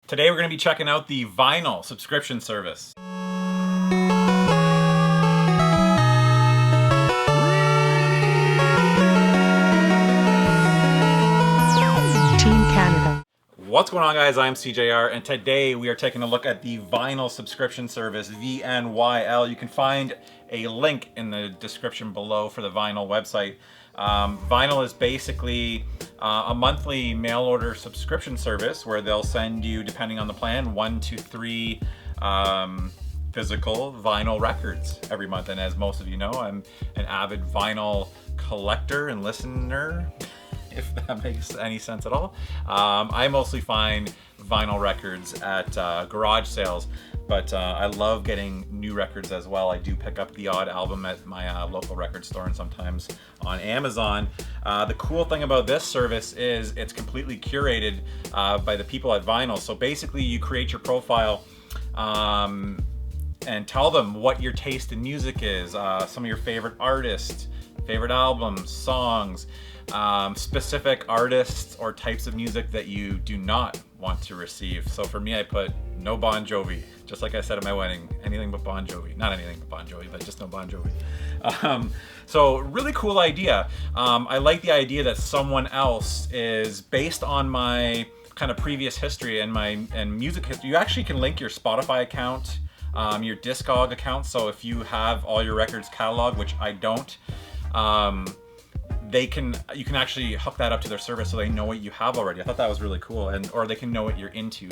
Today we're going to be checking out the VNYL subscription service. Team Canada. What's going on, guys? I'm SeeJayAre, and today we are taking a look at the VNYL subscription service, VNYL. You can find a link in the description below for the VNYL website. VNYL is basically a monthly mail order subscription service where they'll send you, depending on the plan, 1 to 3 physical vinyl records every month. And as most of you know, I'm an avid vinyl collector and listener, if that makes any sense at all. I mostly find vinyl records at garage sales, but I love getting new records as well. I do pick up the odd album at my local record store and sometimes on Amazon. The cool thing about this service is it's completely curated by the people at VNYL. So basically you create your profile and tell them what your taste in music is, some of your favorite artists, favorite albums, songs, specific artists or types of music that you do not want to receive. So for me, I put no Bon Jovi, just like I said at my wedding, anything but Bon Jovi. Not anything but Bon Jovi, but just no Bon Jovi. So really cool idea. I like the idea that someone else is based on my kind of previous history and music history. You actually can link your Spotify account, your Discog account. So if you have all your records cataloged, which I don't, you can actually hook that up to their service so they know what you have already. I thought that was really cool, or they can know what you're into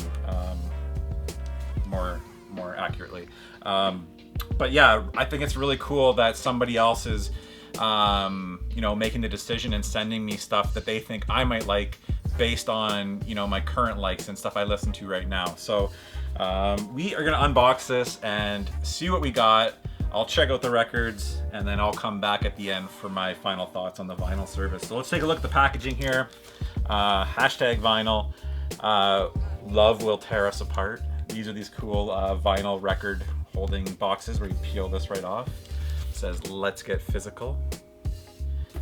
more accurately. But yeah, I think it's really cool that somebody else is making the decision and sending me stuff that they think I might like based on my current likes and stuff I listen to right now. So we are gonna unbox this and see what we got. I'll check out the records and then I'll come back at the end for my final thoughts on the VNYL service. So let's take a look at the packaging here. Hashtag VNYL. Love will tear us apart. These are these cool vinyl record holding boxes where you peel this right off. It says, let's get physical.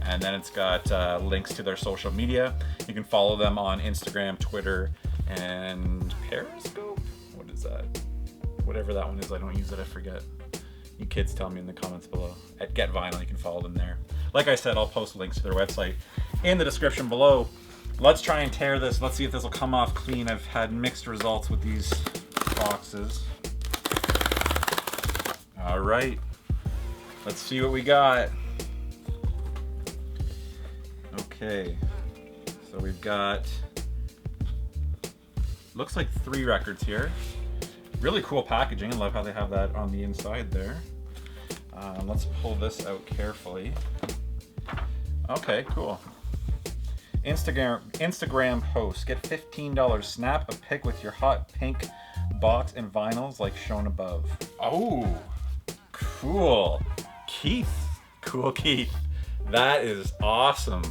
And then it's got links to their social media. You can follow them on Instagram, Twitter, and Periscope? What is that? Whatever that one is, I don't use it, I forget. You kids tell me in the comments below. At Get Vinyl, you can follow them there. Like I said, I'll post links to their website in the description below. Let's try and tear this. Let's see if this will come off clean. I've had mixed results with these boxes. All right, let's see what we got. Okay, so we've got, looks like 3 records here. Really cool packaging. I love how they have that on the inside there. Let's pull this out carefully. Okay, cool. Instagram post. Get $15. Snap a pic with your hot pink box and vinyls like shown above. Oh, cool. Keith. Cool Keith. That is awesome.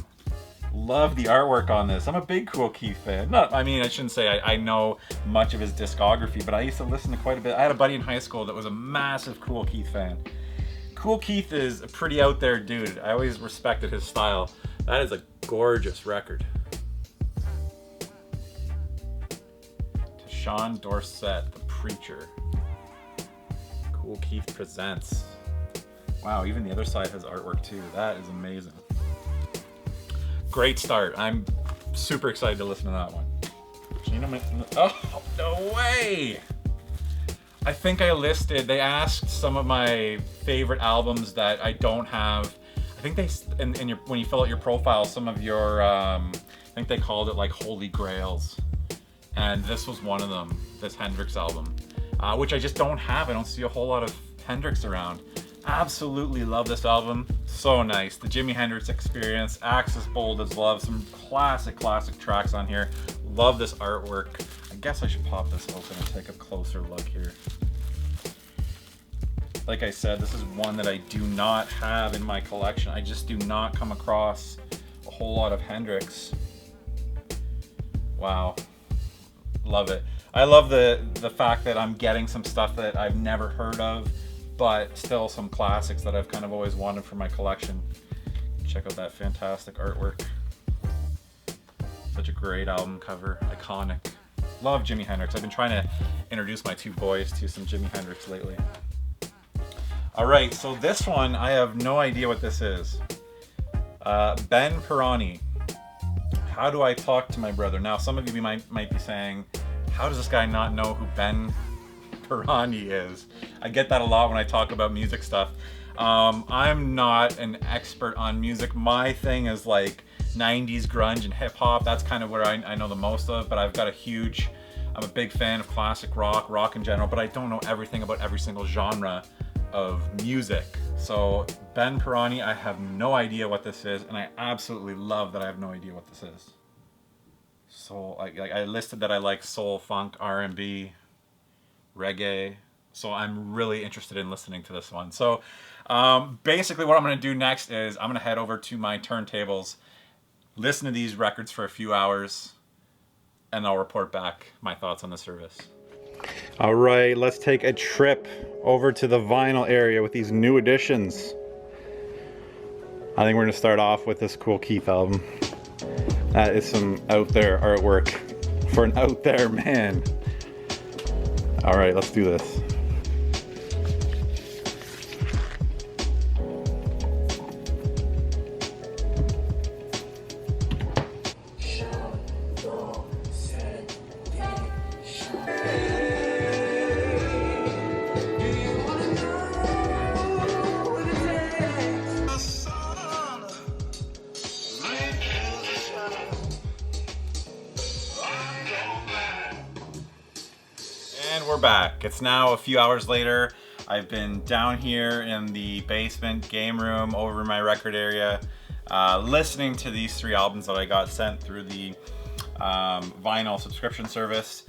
Love the artwork on this. I'm a big Kool Keith fan. I shouldn't say I know much of his discography, but I used to listen to quite a bit. I had a buddy in high school that was a massive Kool Keith fan. Kool Keith is a pretty out there dude. I always respected his style. That is a gorgeous record. To Sean Dorset, the preacher. Kool Keith presents. Wow, even the other side has artwork too. That is amazing. Great start. I'm super excited to listen to that one. Oh, no way! I think I listed, they asked some of my favorite albums that I don't have. I think they, when you fill out your profile, some of your, I think they called it like Holy Grails. And this was one of them, this Hendrix album, which I just don't have. I don't see a whole lot of Hendrix around. Absolutely love this album. So nice. The Jimi Hendrix Experience, Axis Bold as Love, some classic tracks on here. Love this artwork. I guess I should pop this open and take a closer look here. Like I said, this is one that I do not have in my collection. I just do not come across a whole lot of Hendrix. Wow. Love it. I love the fact that I'm getting some stuff that I've never heard of, but still some classics that I've kind of always wanted for my collection. Check out that fantastic artwork. Such a great album cover, iconic. Love Jimi Hendrix. I've been trying to introduce my two boys to some Jimi Hendrix lately. All right, so this one, I have no idea what this is. Ben Pirani. How do I talk to my brother? Now, some of you might be saying, how does this guy not know who Ben Pirani is? I get that a lot when I talk about music stuff. I'm not an expert on music. My thing is like 90s grunge and hip hop. That's kind of where I know the most of, but I'm a big fan of classic rock in general, but I don't know everything about every single genre of music. So Ben Pirani, I have no idea what this is, and I absolutely love that I have no idea what this is. So I listed that I like soul, funk, R&B, reggae. So I'm really interested in listening to this one. So basically what I'm going to do next is I'm going to head over to my turntables, listen to these records for a few hours, and I'll report back my thoughts on the service. All right, let's take a trip over to the vinyl area with these new additions. I think we're gonna start off with this cool Keith album. That is some out there artwork for an out there man. All right, let's do this. And we're back. It's now a few hours later. I've been down here in the basement game room over in my record area, listening to these three albums that I got sent through the vinyl subscription service.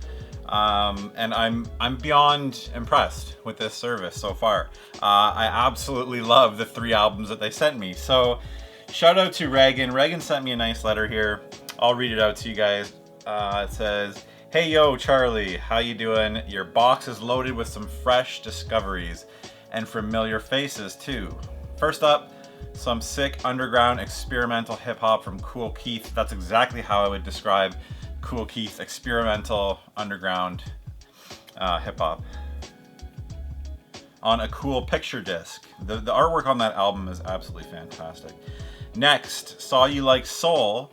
And I'm beyond impressed with this service so far. I absolutely love the three albums that they sent me. So shout out to Reagan. Reagan sent me a nice letter here. I'll read it out to you guys. It says, "Hey yo, Charlie, how you doing? Your box is loaded with some fresh discoveries and familiar faces too. First up, some sick underground experimental hip hop from Kool Keith." That's exactly how I would describe Kool Keith, experimental underground hip hop. On a cool picture disc. The artwork on that album is absolutely fantastic. Next, saw you like soul.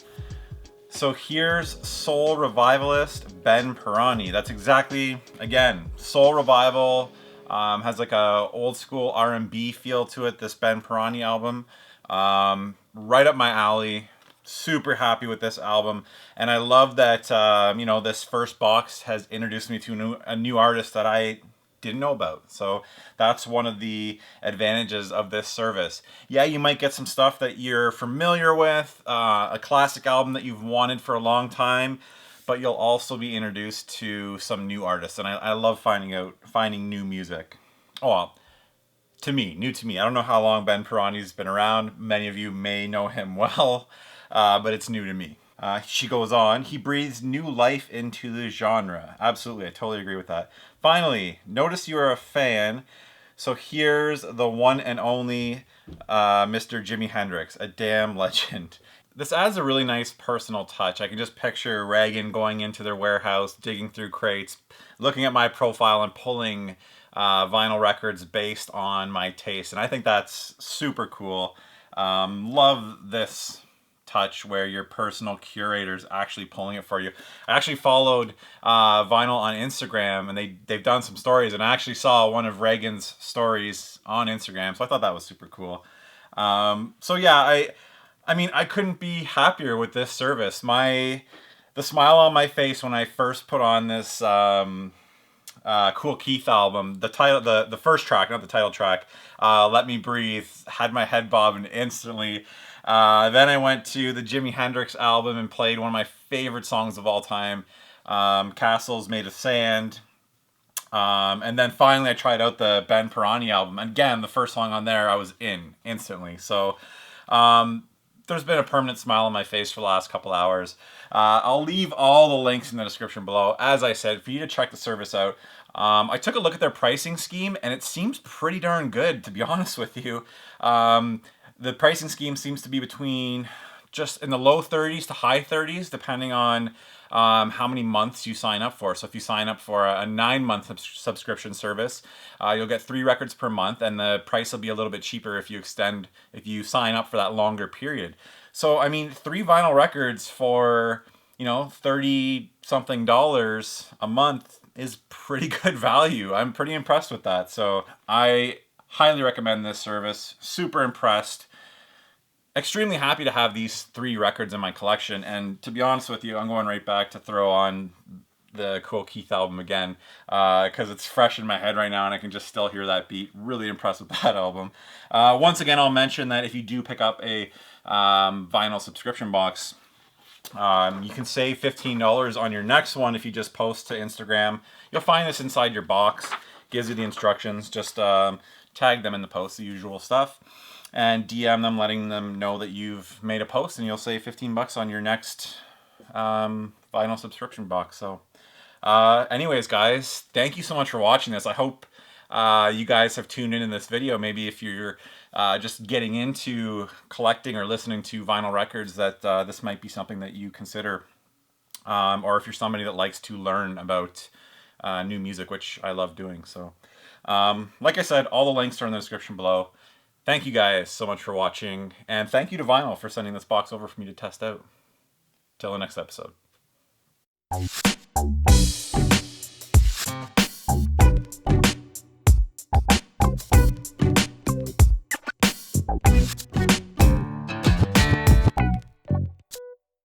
So here's soul revivalist Ben Pirani. That's exactly, again, soul revival, has like a old school R&B feel to it, this Ben Pirani album. Right up my alley. Super happy with this album. And I love that, this first box has introduced me to a new artist that I didn't know about. So that's one of the advantages of this service. Yeah, you might get some stuff that you're familiar with, a classic album that you've wanted for a long time, but you'll also be introduced to some new artists. And I love finding new music. Oh, well, new to me. I don't know how long Ben Pirani's been around. Many of you may know him well, but it's new to me. She goes on, he breathes new life into the genre. Absolutely, I totally agree with that. Finally, notice you're a fan. So here's the one and only Mr. Jimi Hendrix, a damn legend. This adds a really nice personal touch. I can just picture Reagan going into their warehouse, digging through crates, looking at my profile and pulling vinyl records based on my taste. And I think that's super cool. Love this touch where your personal curator's actually pulling it for you. I actually followed Vinyl on Instagram, and they've done some stories, and I actually saw one of Reagan's stories on Instagram, so I thought that was super cool. So yeah, I mean, I couldn't be happier with this service. The smile on my face when I first put on this Kool Keith album, the first track, not the title track, Let Me Breathe, had my head bobbing instantly. Then I went to the Jimi Hendrix album and played one of my favorite songs of all time, Castles Made of Sand. And then finally I tried out the Ben Pirani album. Again, the first song on there, I was in instantly. So there's been a permanent smile on my face for the last couple hours. I'll leave all the links in the description below, as I said, for you to check the service out. I took a look at their pricing scheme, and it seems pretty darn good, to be honest with you. The pricing scheme seems to be between just in the low 30s to high 30s, depending on how many months you sign up for. So if you sign up for a 9-month subscription service, you'll get 3 records per month, and the price will be a little bit cheaper if you sign up for that longer period. So I mean, 3 vinyl records for, you know, $30-something a month is pretty good value. I'm pretty impressed with that. So I highly recommend this service. Super impressed. Extremely happy to have these 3 records in my collection, and to be honest with you, I'm going right back to throw on the Cool Keith album again, because it's fresh in my head right now and I can just still hear that beat. Really impressed with that album. Once again, I'll mention that if you do pick up a vinyl subscription box, you can save $15 on your next one if you just post to Instagram. You'll find this inside your box. Gives you the instructions. Just tag them in the post, the usual stuff, and DM them letting them know that you've made a post, and you'll save $15 on your next vinyl subscription box. So anyways, guys, thank you so much for watching this. I hope you guys have tuned in this video. Maybe if you're just getting into collecting or listening to vinyl records, that this might be something that you consider, or if you're somebody that likes to learn about new music, which I love doing. So like I said, all the links are in the description below. Thank you guys so much for watching, and thank you to Vinyl for sending this box over for me to test out. Till the next episode.